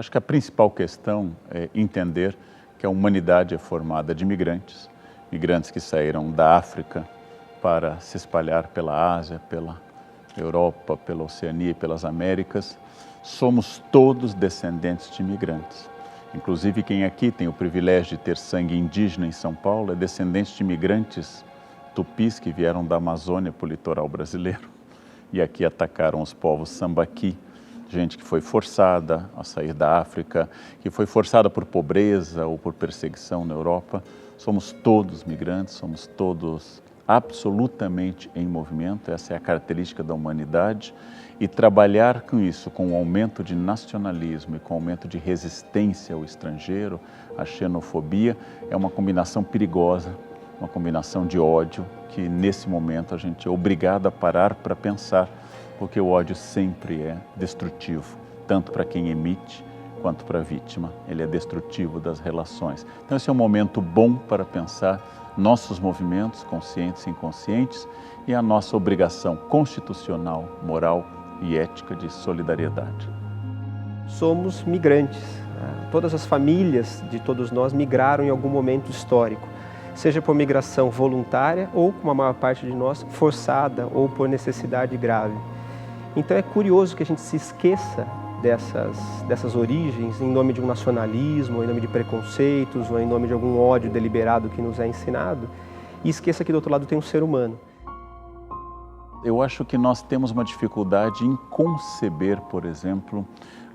Acho que a principal questão é entender que a humanidade é formada de migrantes, migrantes que saíram da África para se espalhar pela Ásia, pela Europa, pela Oceania e pelas Américas. Somos todos descendentes de imigrantes. Inclusive quem aqui tem o privilégio de ter sangue indígena em São Paulo é descendente de imigrantes tupis que vieram da Amazônia para o litoral brasileiro e aqui atacaram os povos sambaqui, gente que foi forçada a sair da África, que foi forçada por pobreza ou por perseguição na Europa. Somos todos migrantes, somos todos absolutamente em movimento, essa é a característica da humanidade, e trabalhar com isso, com o aumento de nacionalismo e com o aumento de resistência ao estrangeiro, à xenofobia, é uma combinação perigosa, uma combinação de ódio, que nesse momento a gente é obrigado a parar para pensar, porque o ódio sempre é destrutivo, tanto para quem emite quanto para a vítima. Ele é destrutivo das relações. Então esse é um momento bom para pensar nossos movimentos, conscientes e inconscientes, e a nossa obrigação constitucional, moral e ética de solidariedade. Somos migrantes. Todas as famílias de todos nós migraram em algum momento histórico, seja por migração voluntária ou, como a maior parte de nós, forçada ou por necessidade grave. Então é curioso que a gente se esqueça dessas origens em nome de um nacionalismo, ou em nome de preconceitos, ou em nome de algum ódio deliberado que nos é ensinado, e esqueça que do outro lado tem um ser humano. Eu acho que nós temos uma dificuldade em conceber, por exemplo,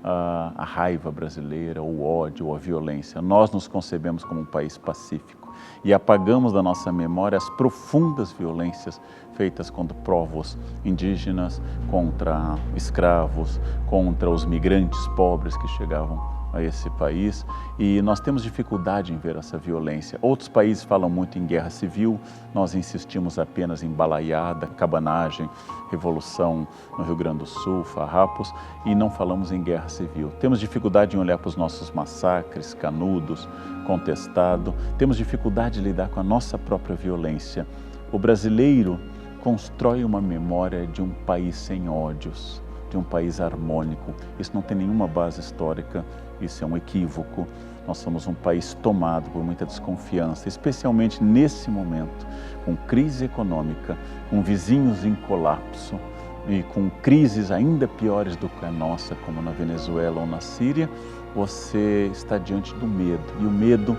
a raiva brasileira, o ódio ou a violência. Nós nos concebemos como um país pacífico e apagamos da nossa memória as profundas violências feitas contra povos indígenas, contra escravos, contra os migrantes pobres que chegavam a esse país, e nós temos dificuldade em ver essa violência. Outros países falam muito em guerra civil, nós insistimos apenas em balaiada, cabanagem, revolução no Rio Grande do Sul, farrapos, e não falamos em guerra civil. Temos dificuldade em olhar para os nossos massacres, Canudos, Contestado, temos dificuldade de lidar com a nossa própria violência. O brasileiro constrói uma memória de um país sem ódios, de um país harmônico. Isso não tem nenhuma base histórica, isso é um equívoco. Nós somos um país tomado por muita desconfiança, especialmente nesse momento, com crise econômica, com vizinhos em colapso e com crises ainda piores do que a nossa, como na Venezuela ou na Síria. Você está diante do medo, e o medo,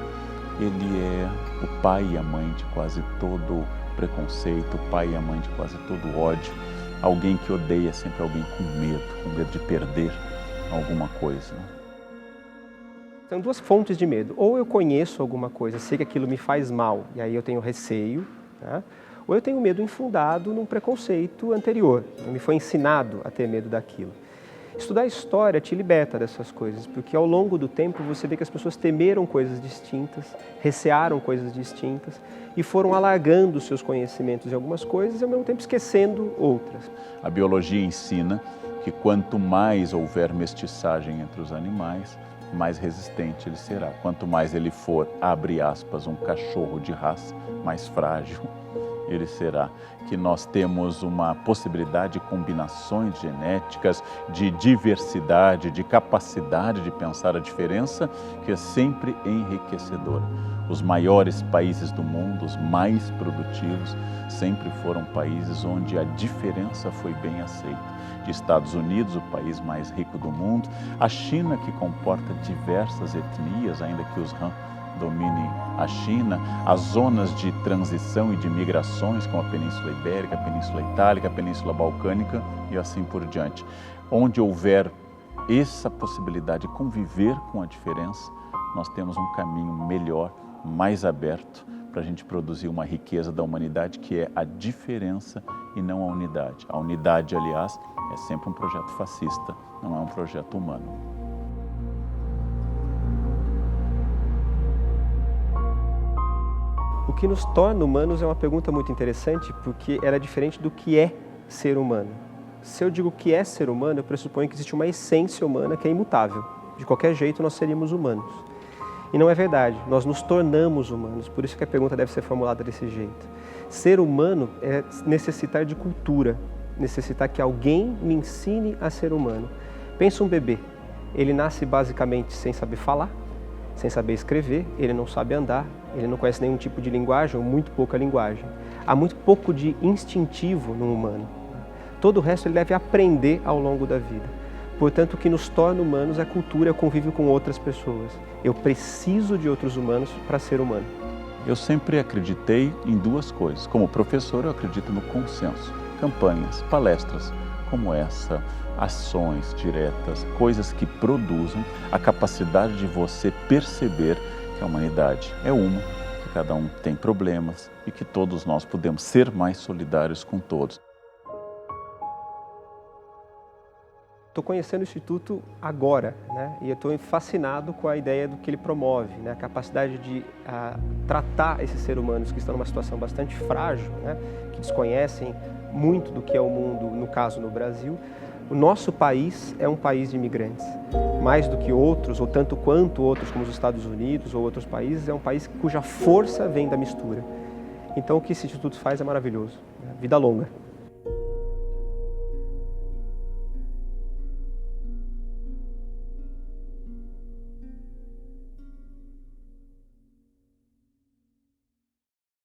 ele é o pai e a mãe de quase todo preconceito, o pai e a mãe de quase todo ódio. Alguém que odeia sempre alguém com medo de perder alguma coisa. São duas fontes de medo. Ou eu conheço alguma coisa, sei que aquilo me faz mal, e aí eu tenho receio, né? Ou eu tenho medo infundado num preconceito anterior, me foi ensinado a ter medo daquilo. Estudar história te liberta dessas coisas, porque ao longo do tempo você vê que as pessoas temeram coisas distintas, recearam coisas distintas e foram alargando seus conhecimentos em algumas coisas e ao mesmo tempo esquecendo outras. A biologia ensina que quanto mais houver mestiçagem entre os animais, mais resistente ele será. Quanto mais ele for, abre aspas, um cachorro de raça, mais frágil ele será. Que nós temos uma possibilidade de combinações genéticas, de diversidade, de capacidade de pensar a diferença, que é sempre enriquecedora. Os maiores países do mundo, os mais produtivos, sempre foram países onde a diferença foi bem aceita. De Estados Unidos, o país mais rico do mundo, a China, que comporta diversas etnias, ainda que os Han dominem a China, as zonas de transição e de migrações, como a Península Ibérica, a Península Itálica, a Península Balcânica e assim por diante. Onde houver essa possibilidade de conviver com a diferença, nós temos um caminho melhor, mais aberto, para a gente produzir uma riqueza da humanidade que é a diferença e não a unidade. A unidade, aliás, é sempre um projeto fascista, não é um projeto humano. O que nos torna humanos é uma pergunta muito interessante, porque ela é diferente do que é ser humano. Se eu digo que é ser humano, eu pressuponho que existe uma essência humana que é imutável. De qualquer jeito, nós seríamos humanos. E não é verdade, nós nos tornamos humanos, por isso que a pergunta deve ser formulada desse jeito. Ser humano é necessitar de cultura, necessitar que alguém me ensine a ser humano. Pensa um bebê. Ele nasce basicamente sem saber falar, sem saber escrever, ele não sabe andar, ele não conhece nenhum tipo de linguagem ou muito pouca linguagem. Há muito pouco de instintivo no humano. Todo o resto ele deve aprender ao longo da vida. Portanto, o que nos torna humanos é a cultura, é o convívio com outras pessoas. Eu preciso de outros humanos para ser humano. Eu sempre acreditei em duas coisas. Como professor, eu acredito no consenso. Campanhas, palestras como essa, ações diretas, coisas que produzam a capacidade de você perceber que a humanidade é uma, que cada um tem problemas e que todos nós podemos ser mais solidários com todos. Estou conhecendo o Instituto agora, né? E eu estou fascinado com a ideia do que ele promove, né? A capacidade de tratar esses seres humanos que estão numa situação bastante frágil, né? Que desconhecem muito do que é o mundo, no caso no Brasil. O nosso país é um país de imigrantes. Mais do que outros, ou tanto quanto outros, como os Estados Unidos ou outros países, é um país cuja força vem da mistura. Então o que esse Instituto faz é maravilhoso. Né? Vida longa.